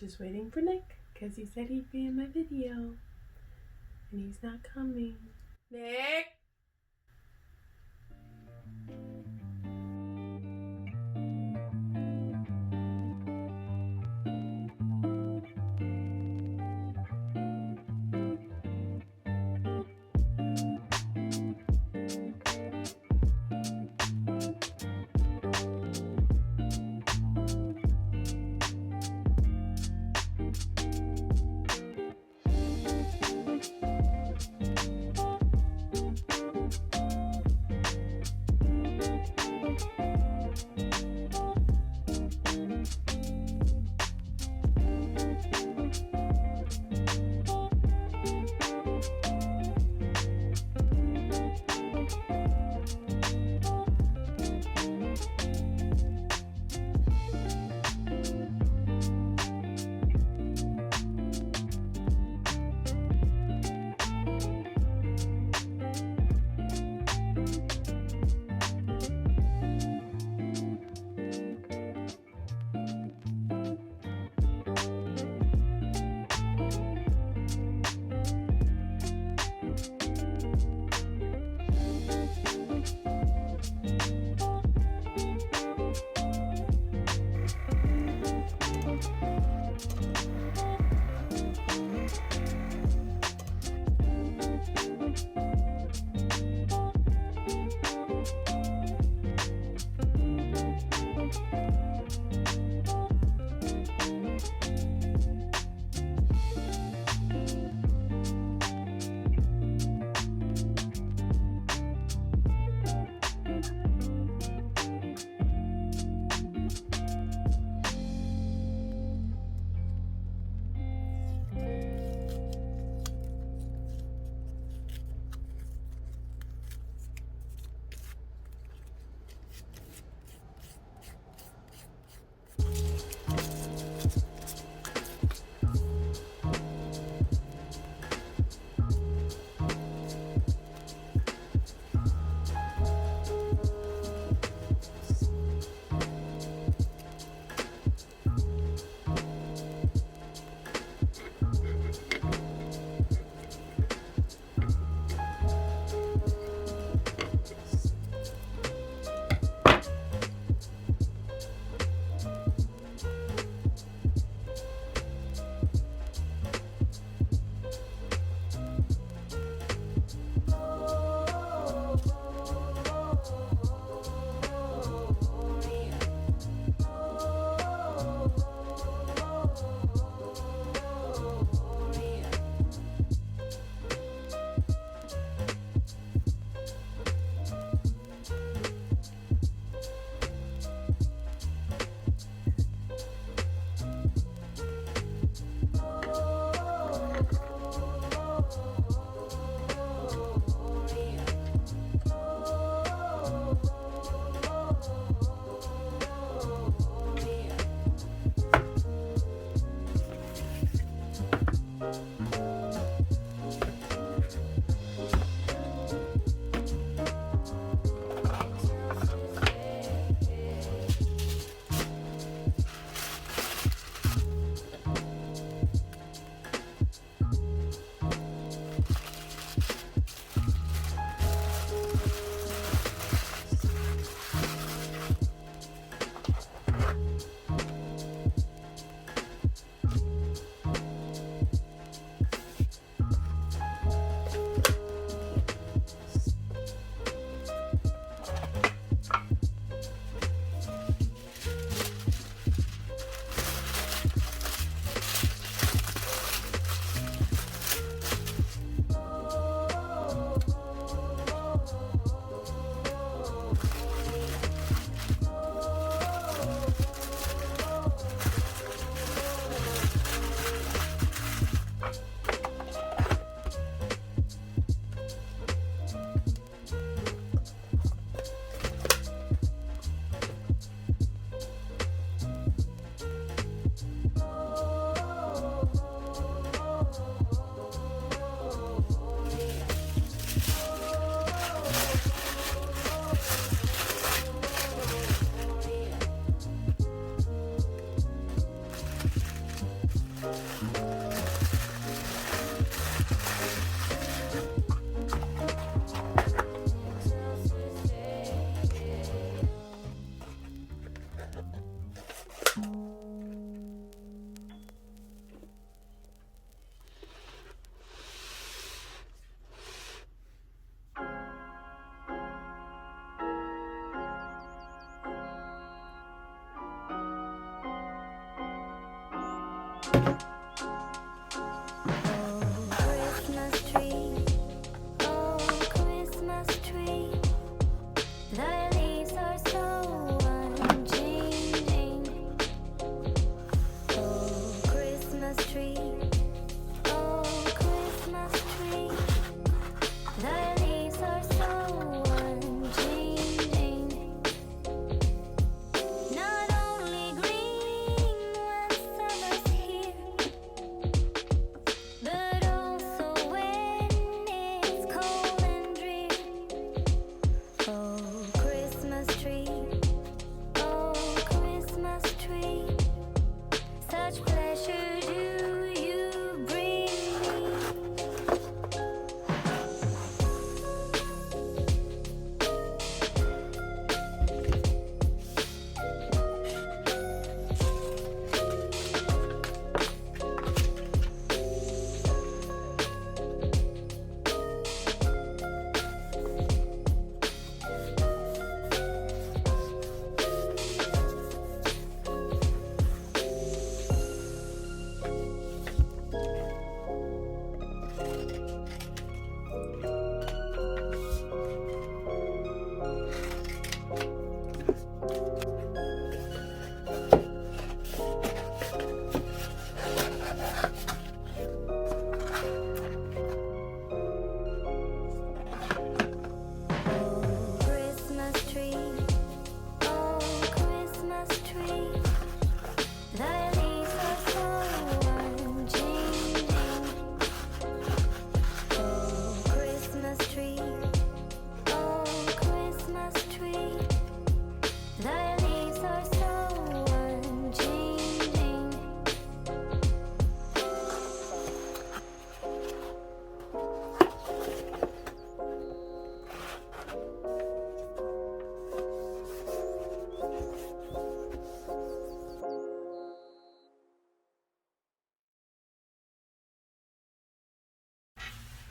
Just waiting for Nick, because he said he'd be in my video. And he's not coming. Nick!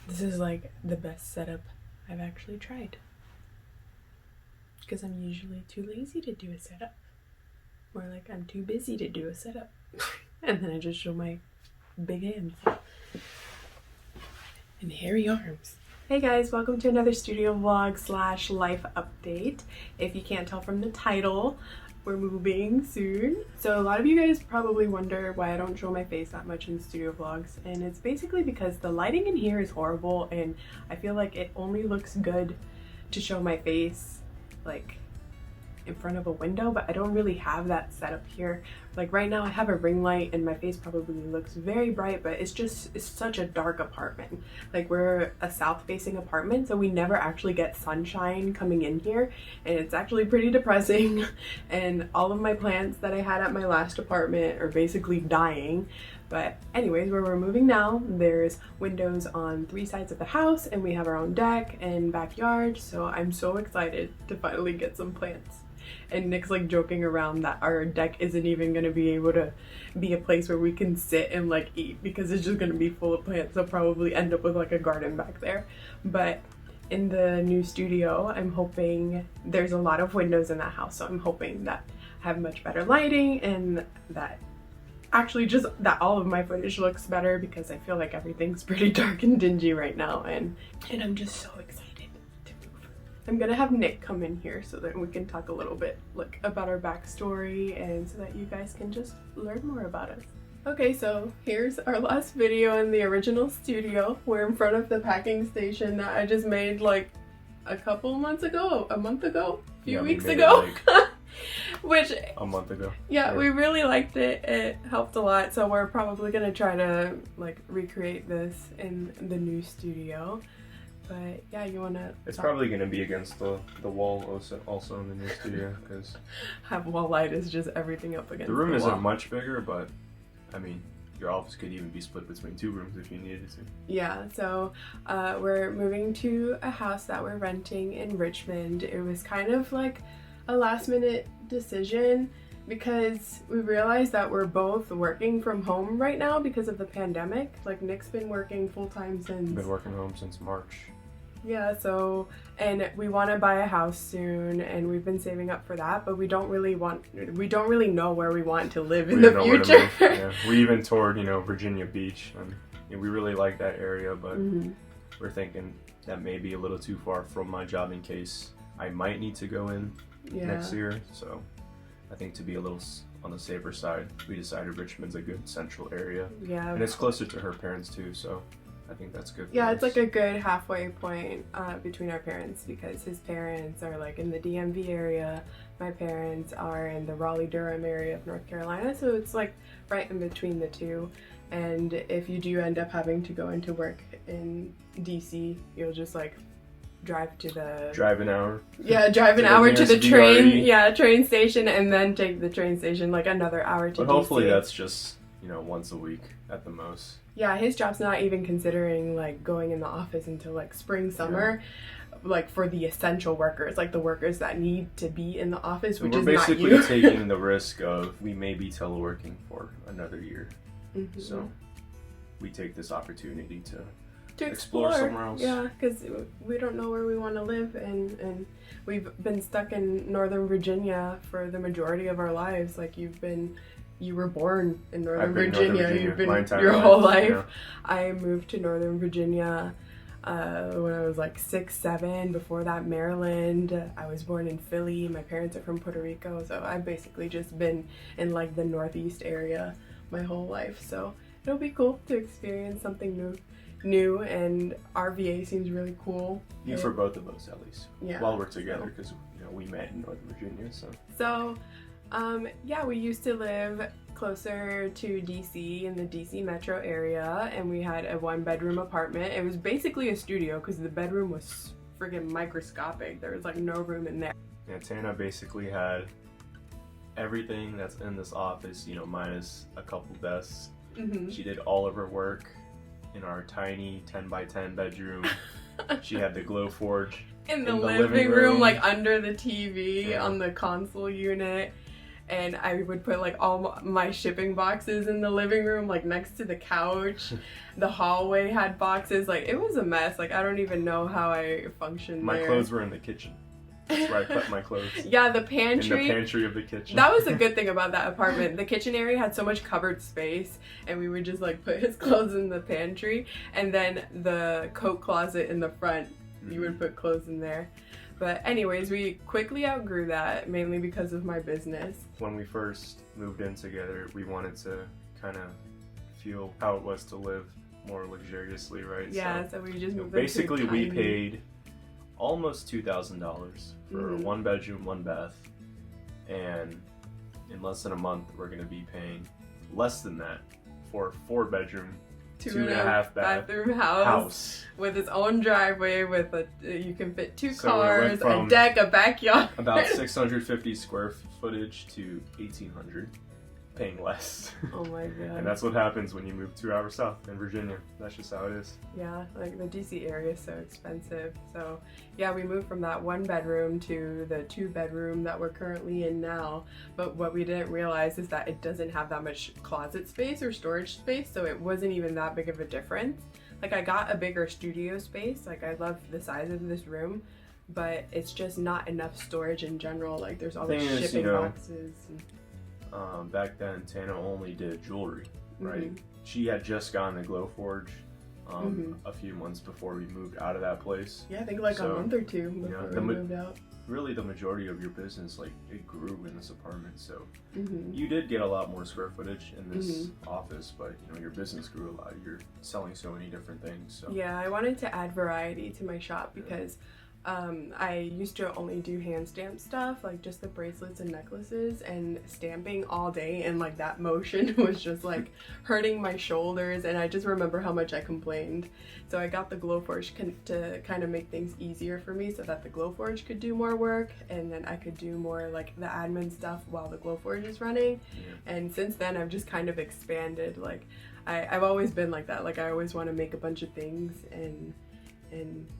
This is like the best setup I've actually tried, because I'm usually too lazy to do a setup, or like I'm too busy to do a setup. And then I just show my big hands and hairy arms. Hey guys, welcome to another studio vlog / life update. If you can't tell from the title, we're moving soon. So a lot of you guys probably wonder why I don't show my face that much in studio vlogs, and it's basically because the lighting in here is horrible, and I feel like it only looks good to show my face like in front of a window, but I don't really have that set up here. Like right now I have a ring light and my face probably looks very bright, but it's such a dark apartment. Like we're a south facing apartment, so we never actually get sunshine coming in here, and it's actually pretty depressing. And all of my plants that I had at my last apartment are basically dying. But anyways, where we're moving now, there's windows on 3 sides of the house, and we have our own deck and backyard, so I'm so excited to finally get some plants. And Nick's like joking around that our deck isn't even going to be able to be a place where we can sit and like eat, because it's just going to be full of plants. So probably end up with like a garden back there. But in the new studio, I'm hoping there's a lot of windows in that house, so I'm hoping that I have much better lighting, and that actually just that all of my footage looks better, because I feel like everything's pretty dark and dingy right now, and I'm just so excited to move. I'm gonna have Nick come in here so that we can talk a little bit like about our backstory, and so that you guys can just learn more about us. Okay, so here's our last video in the original studio. We're in front of the packing station that I just made like a couple months ago, a month ago, a few weeks ago. Which a month ago. Yeah, we really liked it. It helped a lot, so we're probably gonna try to like recreate this in the new studio. But yeah, you wanna it's probably gonna be against the wall also in the new studio, because have wall light is just everything up against the room the isn't wall. much bigger, but I mean your office could even be split between 2 rooms if you needed it to. Yeah, so we're moving to a house that we're renting in Richmond. It was kind of like a last minute decision because we realized that we're both working from home right now because of the pandemic. Like Nick's been working full-time since... Been working home since March. Yeah, so, and we want to buy a house soon, and we've been saving up for that, but we don't really know where we want to live in the future. Yeah. We even toured, Virginia Beach, and we really like that area, but we're thinking that may be a little too far from my job in case I might need to go in next year, so I think to be a little on the safer side, we decided Richmond's a good central area. Yeah. And it's closer to her parents too, so I think that's good. Yeah, it's like a good halfway point between our parents because his parents are like in the DMV area, my parents are in the Raleigh-Durham area of North Carolina, so it's like right in between the two. And if you do end up having to go into work in DC, you'll just like drive an hour. Yeah, drive an hour to the train. Yeah, train station, and then take the train station like another hour to DC. But hopefully that's just once a week at the most. Yeah, his job's not even considering like going in the office until like spring, summer, like for the essential workers, like the workers that need to be in the office, which is not you. We're basically taking the risk of we may be teleworking for another year. So we take this opportunity to explore somewhere else. Yeah, because we don't know where we want to live, and we've been stuck in Northern Virginia for the majority of our lives. Like you were born in Northern Virginia. You've been your whole life. Yeah. I moved to Northern Virginia when I was like 6, 7. Before that, Maryland. I was born in Philly. My parents are from Puerto Rico, so I've basically just been in like the Northeast area my whole life. So it'll be cool to experience something new, and RVA seems really cool. Yeah, for both of us at least. Yeah. While we're together, because we met in Northern Virginia, so. Yeah, we used to live closer to DC in the DC metro area, and we had a 1-bedroom apartment. It was basically a studio because the bedroom was friggin' microscopic. There was like no room in there. Yeah, Tana basically had everything that's in this office, minus a couple desks. She did all of her work in our tiny 10x10 bedroom. She had the glow forge in the living room, like under the TV on the console unit. And I would put like all my shipping boxes in the living room, like next to the couch. The hallway had boxes. Like it was a mess. Like I don't even know how I functioned there. My clothes were in the kitchen. That's where I put my clothes. Yeah, the pantry. In the pantry of the kitchen. That was a good thing about that apartment. The kitchen area had so much covered space, and we would just like put his clothes in the pantry, and then the coat closet in the front, you would put clothes in there. But anyways, we quickly outgrew that, mainly because of my business. When we first moved in together, we wanted to kind of feel how it was to live more luxuriously, right? Yeah, so we just moved basically we paid almost $2,000 for a 1-bedroom, 1-bath, and in less than a month we're going to be paying less than that for a 4-bedroom, 2.5 bathroom house with its own driveway with you can fit 2 cars, a deck, a backyard. About 650 square footage to 1,800, paying less. Oh my god. And that's what happens when you move 2 hours south in Virginia. That's just how it is. Yeah, like the DC area is so expensive. So yeah, we moved from that 1-bedroom to the 2-bedroom that we're currently in now. But what we didn't realize is that it doesn't have that much closet space or storage space, so it wasn't even that big of a difference. Like I got a bigger studio space. Like I love the size of this room, but it's just not enough storage in general. Like there's all these shipping boxes. Back then, Tana only did jewelry, right? She had just gotten the glow forge a few months before we moved out of that place. Yeah, I think like a month or 2 before we moved out. Really, the majority of your business, like, it grew in this apartment, so you did get a lot more square footage in this office, but your business grew a lot. You're selling so many different things. So yeah, I wanted to add variety to my shop because I used to only do hand stamp stuff, like just the bracelets and necklaces, and stamping all day and like that motion was just like hurting my shoulders, and I just remember how much I complained. So I got the Glowforge to kind of make things easier for me so that the Glowforge could do more work and then I could do more like the admin stuff while the Glowforge is running. Yeah. And since then I've just kind of expanded. Like I've always been like that. Like I always want to make a bunch of things, and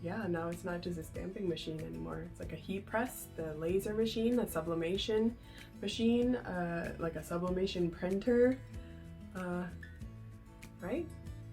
yeah, now it's not just a stamping machine anymore. It's like a heat press, the laser machine, a sublimation machine, like a sublimation printer, right?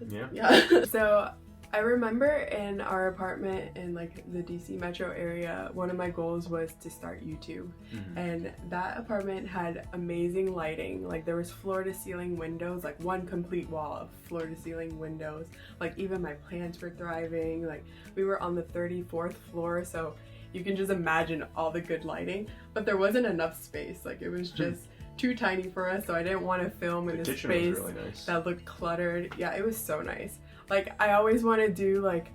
Yeah. Yeah. So I remember in our apartment in like the DC metro area, one of my goals was to start YouTube. And that apartment had amazing lighting. Like there was floor to ceiling windows, like one complete wall of floor to ceiling windows. Like even my plants were thriving. Like we were on the 34th floor, so you can just imagine all the good lighting, but there wasn't enough space. Like it was just too tiny for us, so I didn't want to film in this space really nice. That looked cluttered. Yeah, it was so nice. Like I always want to do like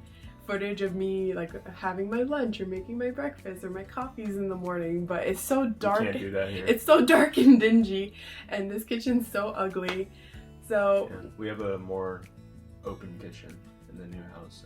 footage of me like having my lunch or making my breakfast or my coffees in the morning, but it's so dark. You can't do that here. It's so dark and dingy, and this kitchen's so ugly. So yeah, we have a more open kitchen in the new house,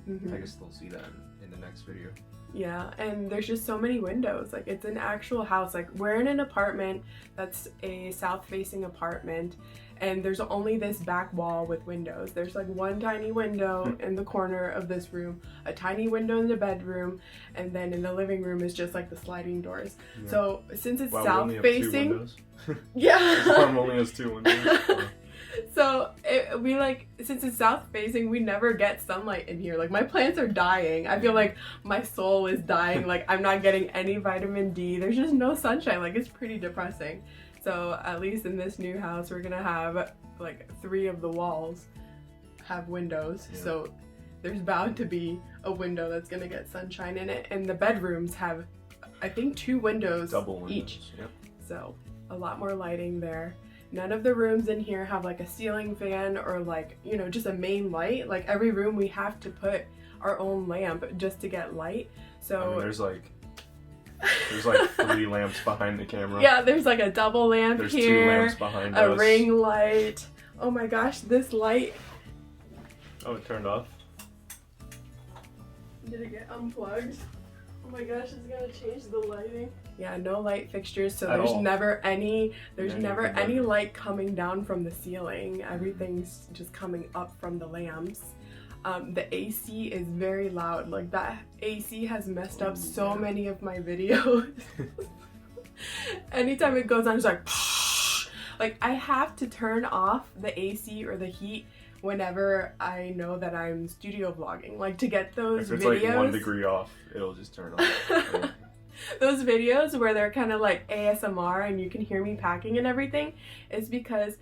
and I guess they'll see that in the next video. Yeah, and there's just so many windows. Like it's an actual house. Like we're in an apartment that's a south-facing apartment, and there's only this back wall with windows. There's like one tiny window in the corner of this room, a tiny window in the bedroom, and then in the living room is just like the sliding doors. Yeah. So since it's south-facing, yeah, this farm only has 2 windows. So we like, since it's south facing, we never get sunlight in here. Like my plants are dying. I feel like my soul is dying. Like I'm not getting any vitamin D. There's just no sunshine. Like it's pretty depressing. So at least in this new house, we're gonna have like 3 of the walls have windows. Yeah. So there's bound to be a window that's gonna get sunshine in it. And the bedrooms have, I think, 2 windows, double windows each. Yep. So a lot more lighting there. None of the rooms in here have like a ceiling fan or like, you know, just a main light. Like every room we have to put our own lamp just to get light. So I mean, there's like 3 lamps behind the camera. Yeah, there's like a double lamp there's here. 2 lamps behind a us. ring light. Oh my gosh, this light. Oh, it turned off. Did it get unplugged? Oh my gosh, it's gonna change the lighting. Yeah, no light fixtures, so there's never any light coming down from the ceiling. Everything's just coming up from the lamps. The AC is very loud. Like that AC has messed up so many of my videos. Anytime it goes on, it's like like I have to turn off the AC or the heat whenever I know that I'm studio vlogging, like to get those videos. If it's like 1 degree off, it'll just turn off. Those videos where they're kind of like ASMR and you can hear me packing and everything is because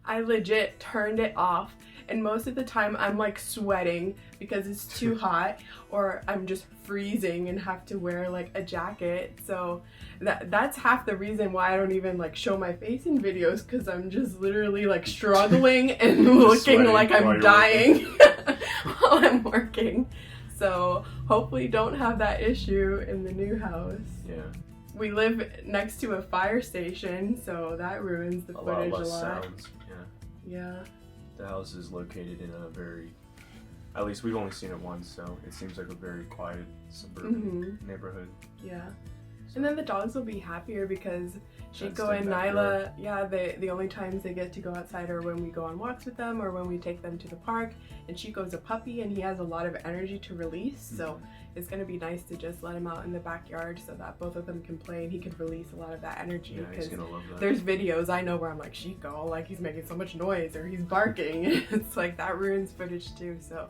I legit turned it off, and most of the time I'm like sweating because it's too hot, or I'm just freezing and have to wear like a jacket. So that's half the reason why I don't even like show my face in videos, because I'm just literally like struggling and looking like I'm dying while I'm working. So hopefully don't have that issue in the new house. Yeah. We live next to a fire station, so that ruins the footage a lot. Sounds. Yeah. The house is located in a very, at least we've only seen it once, so it seems like a very quiet suburban neighborhood. Yeah. And then the dogs will be happier because Chico and Nyla, yeah, the only times they get to go outside are when we go on walks with them or when we take them to the park. And Chico's a puppy and he has a lot of energy to release, so it's going to be nice to just let him out in the backyard so that both of them can play and he can release a lot of that energy. Yeah, he's gonna love that. There's videos I know where I'm like, Chico, like he's making so much noise or he's barking. It's like that ruins footage too, so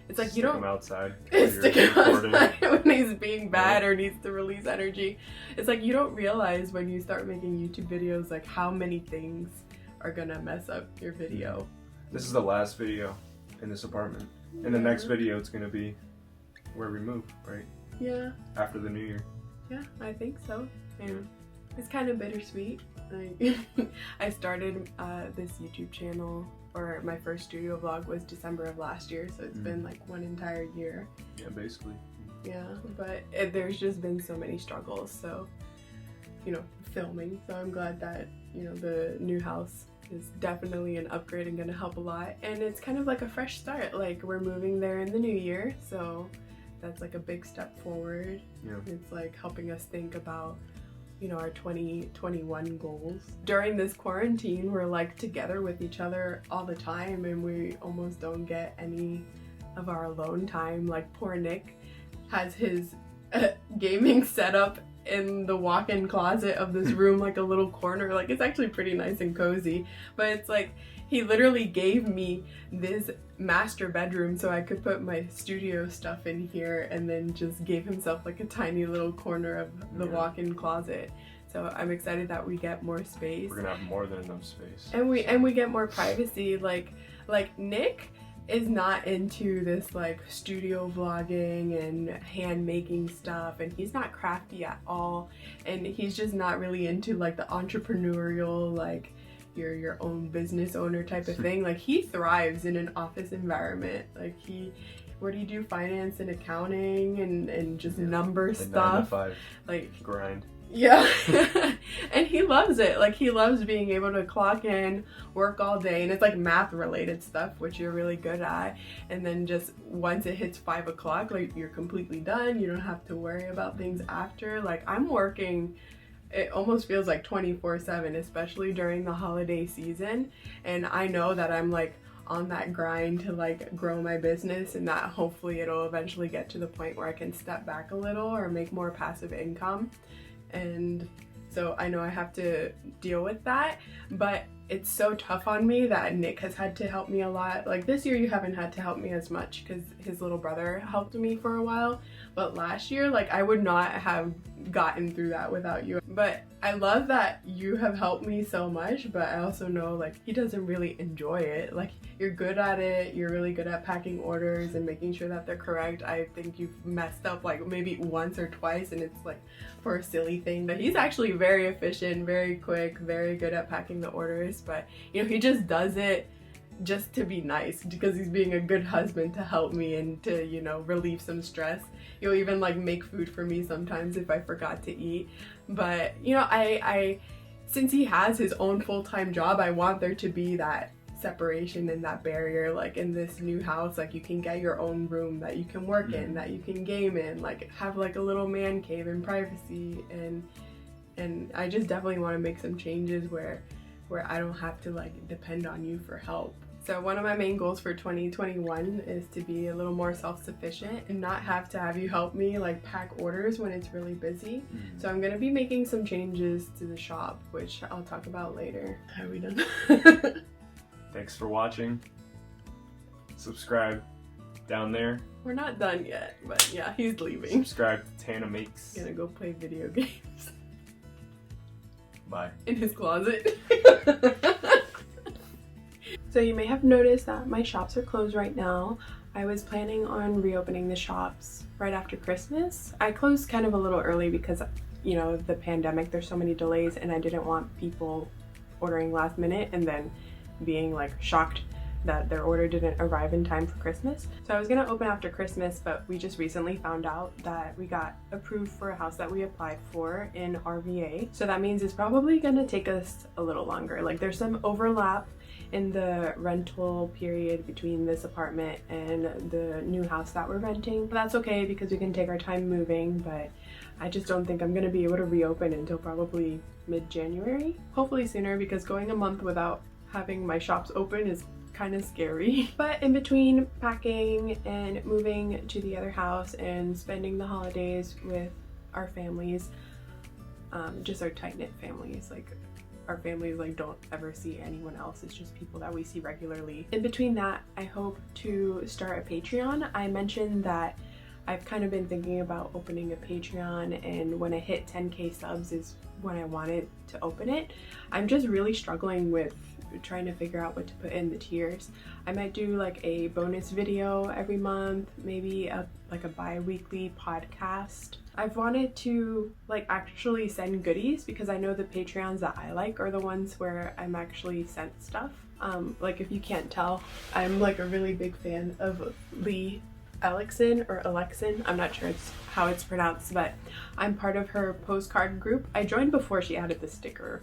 it's like you don't outside. stick him outside when he's being bad or needs to release energy. It's like you don't realize when you start making YouTube videos like how many things are gonna mess up your video. This is the last video in this apartment. In the next video it's gonna be where we move, right? Yeah. After the new year. Yeah, I think so. And it's kind of bittersweet. I started this YouTube channel, or my first studio vlog was December of last year, so it's been like 1 entire year. Yeah, basically. Yeah, but there's just been so many struggles, so, you know, filming. So I'm glad that, you know, the new house is definitely an upgrade and gonna help a lot. And it's kind of like a fresh start. Like, we're moving there in the new year, so that's like a big step forward. Yeah. It's like helping us think about, you know, our 2021 goals. During this quarantine, we're like together with each other all the time, and we almost don't get any of our alone time. Like, poor Nick has his gaming setup in the walk-in closet of this room, like a little corner. Like, it's actually pretty nice and cozy, but it's like he literally gave me this master bedroom so I could put my studio stuff in here, and then just gave himself like a tiny little corner of the walk-in closet. So I'm excited that we get more space. We're gonna have more than enough space. And we get more privacy. Like Nick is not into this like studio vlogging and hand making stuff, and he's not crafty at all, and he's just not really into like the entrepreneurial, like you're your own business owner type of thing. Like, he thrives in an office environment. Like, what do you do? Finance and accounting and just number stuff. 9 to 5 like grind. Yeah. And he loves it. Like, he loves being able to clock in, work all day, and it's like math related stuff, which you're really good at. And then just once it hits 5 o'clock, like, you're completely done. You don't have to worry about things after. Like, I'm working, it almost feels like 24/7, especially during the holiday season. And I know that I'm like on that grind to like grow my business, and that hopefully it'll eventually get to the point where I can step back a little or make more passive income. And so I know I have to deal with that, but it's so tough on me that Nick has had to help me a lot. Like, this year you haven't had to help me as much because his little brother helped me for a while, but last year, like, I would not have gotten through that without you. But I love that you have helped me so much, but I also know, like, he doesn't really enjoy it. Like, you're good at it, you're really good at packing orders and making sure that they're correct. I think you've messed up like maybe once or twice, and it's like for a silly thing, but he's actually very efficient, very quick, very good at packing the orders. But, you know, he just does it just to be nice, because he's being a good husband to help me and to, you know, relieve some stress. He'll even like make food for me sometimes if I forgot to eat. But, you know, I since he has his own full-time job, I want there to be that separation and that barrier. Like, in this new house, like, you can get your own room that you can work in, that you can game in, like have like a little man cave and privacy. And I just definitely want to make some changes where I don't have to like depend on you for help. So one of my main goals for 2021 is to be a little more self-sufficient and not have to have you help me like pack orders when it's really busy. So I'm gonna be making some changes to the shop, which I'll talk about later. Are we done? Thanks for watching. Subscribe down there. We're not done yet, but yeah, he's leaving. Subscribe to Tana Makes. Gonna go play video games. Bye. In his closet. So you may have noticed that my shops are closed right now. I was planning on reopening the shops right after Christmas. I closed kind of a little early because, you know, the pandemic, there's so many delays, and I didn't want people ordering last minute and then being like shocked that their order didn't arrive in time for Christmas. So I was gonna open after Christmas, but we just recently found out that we got approved for a house that we applied for in RVA. So that means it's probably gonna take us a little longer. Like, there's some overlap in the rental period between this apartment and the new house that we're renting. But that's okay because we can take our time moving, but I just don't think I'm gonna be able to reopen until probably mid-January. Hopefully sooner, because going a month without having my shops open is kind of scary. But in between packing and moving to the other house and spending the holidays with our families, just our tight-knit families, like our families like don't ever see anyone else, it's just people that we see regularly. In between that, I hope to start a Patreon. I mentioned that I've kind of been thinking about opening a Patreon, and when I hit 10k subs is when I wanted to open it. I'm just really struggling with trying to figure out what to put in the tiers. I might do like a bonus video every month, maybe like a bi-weekly podcast. I've wanted to like actually send goodies, because I know the Patreons that I like are the ones where I'm actually sent stuff. Like, if you can't tell, I'm like a really big fan of Lee Alexin, I'm not sure how it's pronounced, but I'm part of her postcard group. I joined before she added the sticker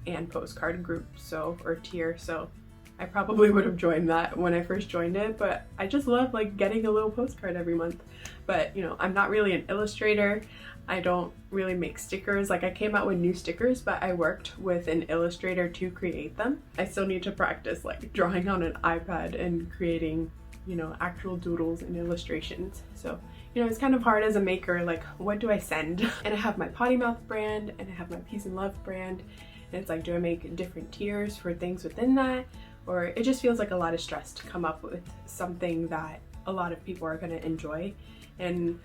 and postcard group, or tier, so I probably would have joined that when I first joined it, but I just love like getting a little postcard every month. But you know, I'm not really an illustrator. I don't really make stickers. Like I came out with new stickers, but I worked with an illustrator to create them. I still need to practice like drawing on an iPad and creating, you know, actual doodles and illustrations. So, you know, it's kind of hard as a maker, like what do I send? And I have my Potty Mouth brand and I have my Peace and Love brand. And it's like, do I make different tiers for things within that? Or it just feels like a lot of stress to come up with something that a lot of people are gonna enjoy. And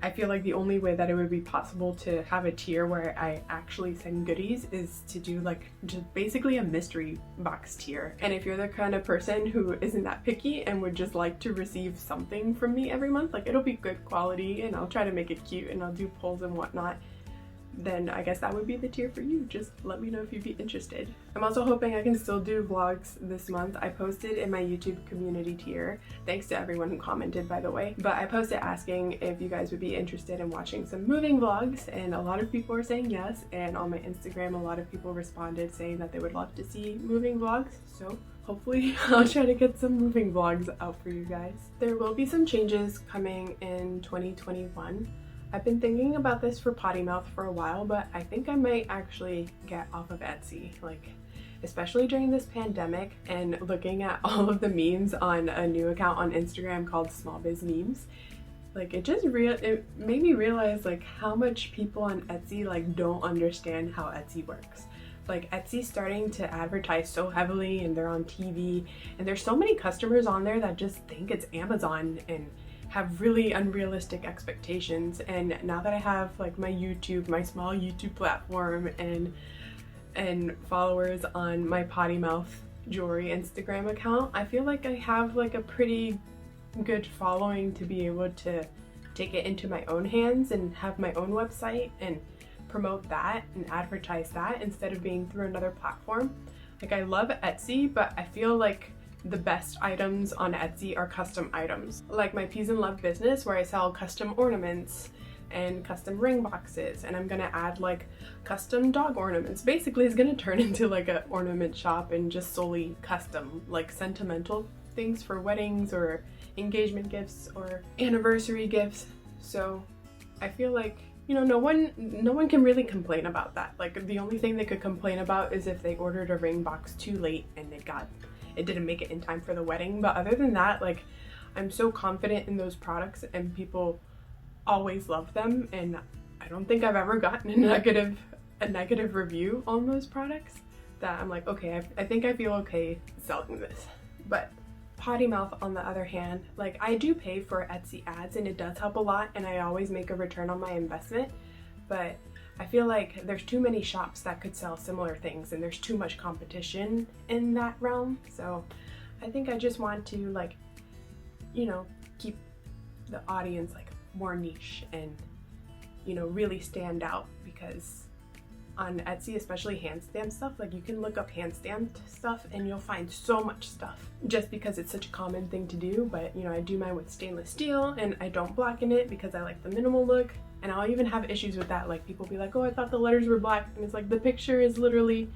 I feel like the only way that it would be possible to have a tier where I actually send goodies is to do like just basically a mystery box tier. And if you're the kind of person who isn't that picky and would just like to receive something from me every month, like it'll be good quality and I'll try to make it cute and I'll do polls and whatnot, then I guess that would be the tier for you. Just let me know if you'd be interested. I'm also hoping I can still do vlogs this month. I posted in my YouTube community tier, thanks to everyone who commented by the way, but I posted asking if you guys would be interested in watching some moving vlogs, and a lot of people are saying yes, and on my Instagram a lot of people responded saying that they would love to see moving vlogs, so hopefully I'll try to get some moving vlogs out for you guys. There will be some changes coming in 2021. I've been thinking about this for Potty Mouth for a while, but I think I might actually get off of Etsy, like especially during this pandemic, and looking at all of the memes on a new account on Instagram called Small Biz Memes. Like it made me realize like how much people on Etsy like don't understand how Etsy works. Like Etsy's starting to advertise so heavily and they're on TV, and there's so many customers on there that just think it's Amazon and have really unrealistic expectations. And now that I have like my small YouTube platform and followers on my pottymouthjewelry Instagram account, I feel like I have like a pretty good following to be able to take it into my own hands and have my own website and promote that and advertise that instead of being through another platform. Like I love Etsy, but I feel like the best items on Etsy are custom items. Like my Peace and Love business where I sell custom ornaments and custom ring boxes, and I'm gonna add like custom dog ornaments. Basically it's gonna turn into like an ornament shop and just solely custom, like sentimental things for weddings or engagement gifts or anniversary gifts. So I feel like, you know, no one can really complain about that. Like the only thing they could complain about is if they ordered a ring box too late and it didn't make it in time for the wedding. But other than that, like I'm so confident in those products and people always love them, and I don't think I've ever gotten a negative review on those products that I'm like, okay, I think I feel okay selling this. But Potty Mouth on the other hand, like I do pay for Etsy ads and it does help a lot and I always make a return on my investment, but I feel like there's too many shops that could sell similar things and there's too much competition in that realm. So I think I just want to, like, you know, keep the audience like more niche and, you know, really stand out, because on Etsy, especially hand stamped stuff, like you can look up hand stamped stuff and you'll find so much stuff just because it's such a common thing to do. But you know, I do mine with stainless steel and I don't blacken it because I like the minimal look. And I'll even have issues with that, like people be like, oh, I thought the letters were black, and it's like the picture is literally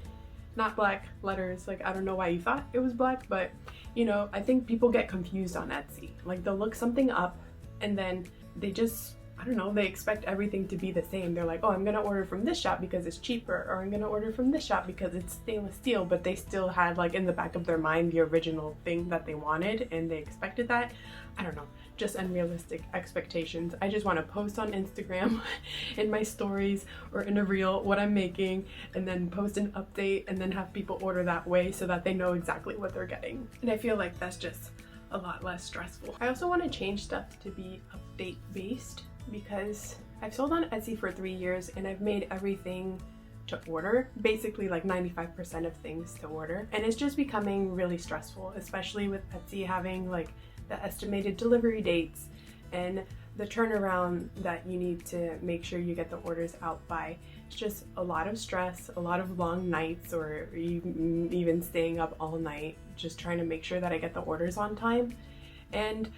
not black letters. Like I don't know why you thought it was black, but you know, I think people get confused on Etsy. Like they'll look something up and then they just, I don't know, they expect everything to be the same. They're like, oh, I'm gonna order from this shop because it's cheaper, or I'm gonna order from this shop because it's stainless steel, but they still had like in the back of their mind the original thing that they wanted and they expected that. I don't know, just unrealistic expectations. I just want to post on Instagram in my stories or in a reel what I'm making, and then post an update and then have people order that way so that they know exactly what they're getting. And I feel like that's just a lot less stressful. I also want to change stuff to be update based, because I've sold on Etsy for 3 years and I've made everything to order, basically like 95% of things to order, and it's just becoming really stressful, especially with Etsy having like the estimated delivery dates and the turnaround that you need to make sure you get the orders out by. It's just a lot of stress, a lot of long nights, or even staying up all night just trying to make sure that I get the orders on time. And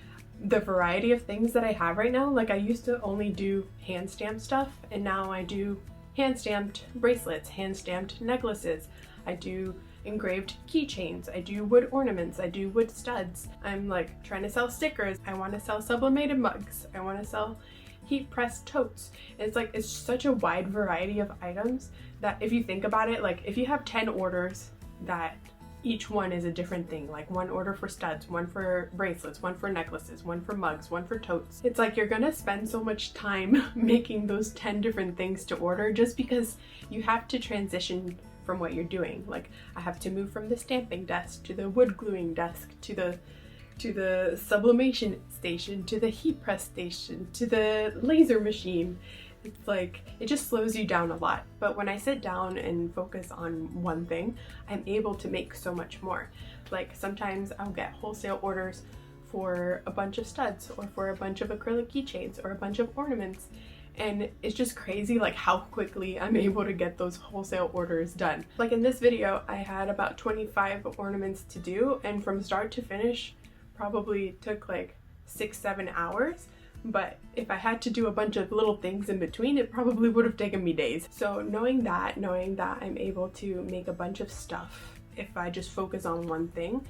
the variety of things that I have right now. Like I used to only do hand stamped stuff, and now I do hand stamped bracelets, hand stamped necklaces. I do engraved keychains, I do wood ornaments, I do wood studs. I'm like trying to sell stickers. I want to sell sublimated mugs. I want to sell heat pressed totes. It's like, it's such a wide variety of items that if you think about it, like if you have 10 orders that each one is a different thing, like one order for studs, one for bracelets, one for necklaces, one for mugs, one for totes. It's like you're gonna spend so much time making those 10 different things to order just because you have to transition from what you're doing. Like I have to move from the stamping desk to the wood gluing desk to the sublimation station to the heat press station to the laser machine. It's like, it just slows you down a lot. But when I sit down and focus on one thing, I'm able to make so much more. Like sometimes I'll get wholesale orders for a bunch of studs or for a bunch of acrylic keychains or a bunch of ornaments. And it's just crazy like how quickly I'm able to get those wholesale orders done. Like in this video, I had about 25 ornaments to do, and from start to finish probably took like 6-7 hours. But if I had to do a bunch of little things in between, it probably would have taken me days. So knowing that I'm able to make a bunch of stuff if I just focus on one thing,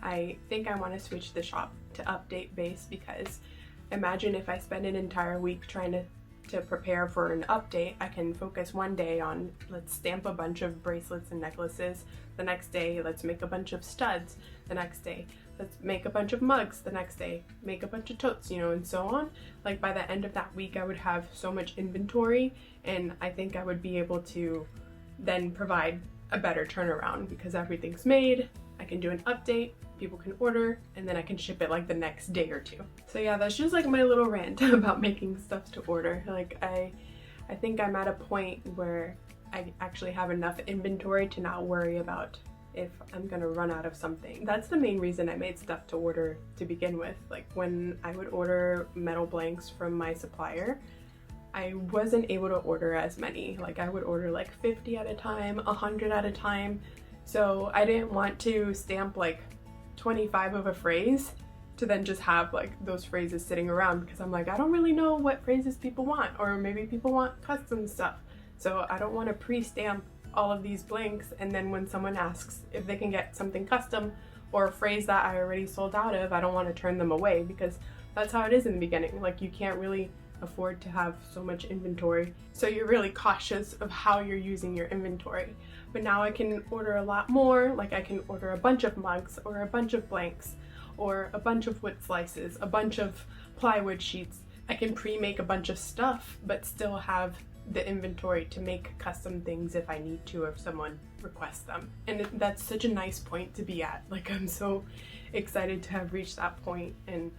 I think I want to switch the shop to update base, because imagine if I spend an entire week trying to prepare for an update. I can focus one day on, let's stamp a bunch of bracelets and necklaces. The next day, let's make a bunch of studs. The next day, let's make a bunch of mugs. The next day, make a bunch of totes, you know, and so on. Like by the end of that week, I would have so much inventory, and I think I would be able to then provide a better turnaround because everything's made. I can do an update, people can order, and then I can ship it like the next day or two. So yeah, that's just like my little rant about making stuff to order. Like I think I'm at a point where I actually have enough inventory to not worry about if I'm gonna run out of something. That's the main reason I made stuff to order to begin with. Like when I would order metal blanks from my supplier, I wasn't able to order as many. Like I would order like 50 at a time, 100 at a time. So I didn't want to stamp like 25 of a phrase to then just have like those phrases sitting around, because I'm like, I don't really know what phrases people want, or maybe people want custom stuff. So I don't want to pre-stamp all of these blanks, and then when someone asks if they can get something custom or a phrase that I already sold out of, I don't want to turn them away, because that's how it is in the beginning. Like you can't really afford to have so much inventory, so you're really cautious of how you're using your inventory. But now I can order a lot more. Like I can order a bunch of mugs or a bunch of blanks or a bunch of wood slices, a bunch of plywood sheets. I can pre-make a bunch of stuff but still have the inventory to make custom things if I need to, or if someone requests them. And that's such a nice point to be at. Like I'm so excited to have reached that point, and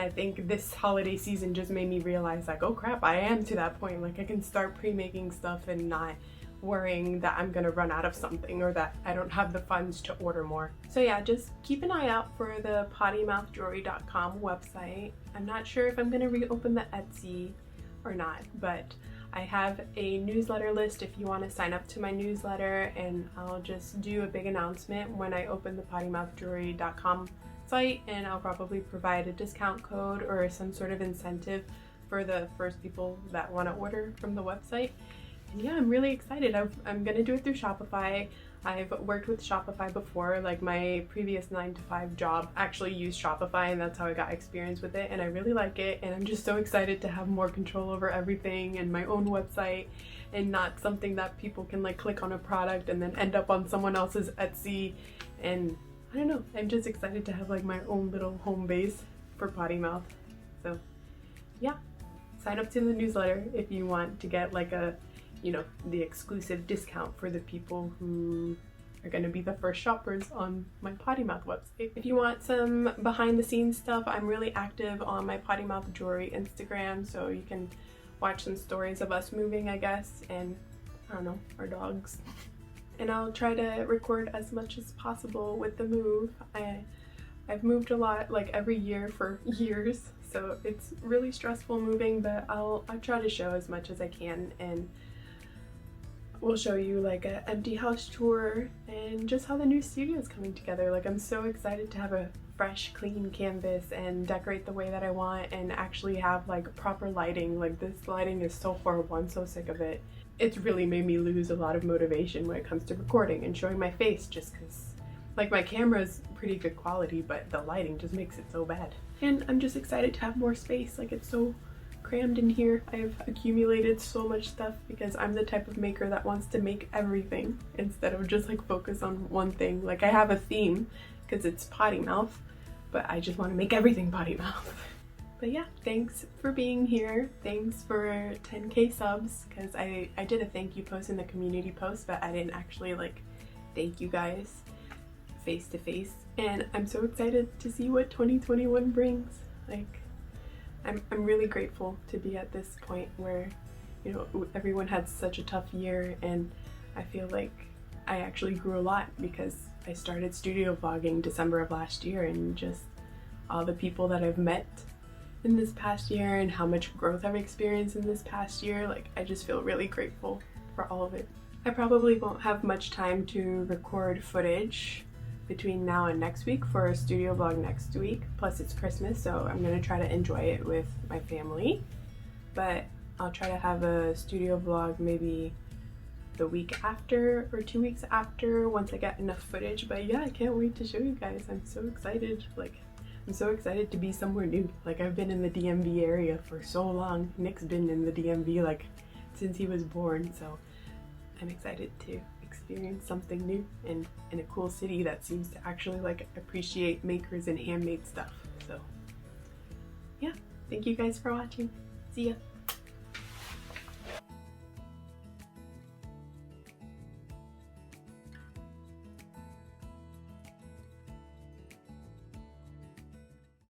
I think this holiday season just made me realize like, oh crap, I am to that point. Like I can start pre-making stuff and not worrying that I'm gonna run out of something or that I don't have the funds to order more. So yeah, just keep an eye out for the pottymouthjewelry.com website. I'm not sure if I'm gonna reopen the Etsy or not, but I have a newsletter list if you want to sign up to my newsletter, and I'll just do a big announcement when I open the pottymouthjewelry.com site, and I'll probably provide a discount code or some sort of incentive for the first people that want to order from the website. And yeah, I'm really excited. I'm gonna do it through Shopify. I've worked with Shopify before. Like my previous 9-to-5 job actually used Shopify, and that's how I got experience with it, and I really like it, and I'm just so excited to have more control over everything and my own website, and not something that people can like click on a product and then end up on someone else's Etsy. And I don't know, I'm just excited to have like my own little home base for Potty Mouth. So yeah, sign up to the newsletter if you want to get like a, you know, the exclusive discount for the people who are going to be the first shoppers on my Potty Mouth website. If you want some behind the scenes stuff, I'm really active on my Potty Mouth Jewelry Instagram, so you can watch some stories of us moving, I guess, and I don't know, our dogs. And I'll try to record as much as possible with the move. I've moved a lot, like every year for years, so it's really stressful moving, but I'll try to show as much as I can, and we'll show you like an empty house tour and just how the new studio is coming together. Like I'm so excited to have a fresh, clean canvas and decorate the way that I want and actually have like proper lighting. Like this lighting is so horrible, I'm so sick of it. It's really made me lose a lot of motivation when it comes to recording and showing my face, just because like my camera's pretty good quality, but the lighting just makes it so bad. And I'm just excited to have more space. Like it's so crammed in here. I've accumulated so much stuff because I'm the type of maker that wants to make everything instead of just like focus on one thing. Like I have a theme because it's potty mouth, but I just want to make everything potty mouth. But yeah, thanks for being here. Thanks for 10K subs, because I did a thank you post in the community post, but I didn't actually like thank you guys face to face. And I'm so excited to see what 2021 brings. Like I'm really grateful to be at this point where, you know, everyone had such a tough year, and I feel like I actually grew a lot because I started studio vlogging December of last year, and just all the people that I've met in this past year and how much growth I've experienced in this past year, like I just feel really grateful for all of it. I probably won't have much time to record footage between now and next week for a studio vlog next week, plus it's Christmas, so I'm gonna try to enjoy it with my family. But I'll try to have a studio vlog maybe the week after or 2 weeks after, once I get enough footage. But yeah, I can't wait to show you guys. I'm so excited. Like I'm so excited to be somewhere new. Like I've been in the DMV area for so long. Nick's been in the DMV like since he was born, so I'm excited to experience something new and in a cool city that seems to actually like appreciate makers and handmade stuff. So yeah, thank you guys for watching. See ya.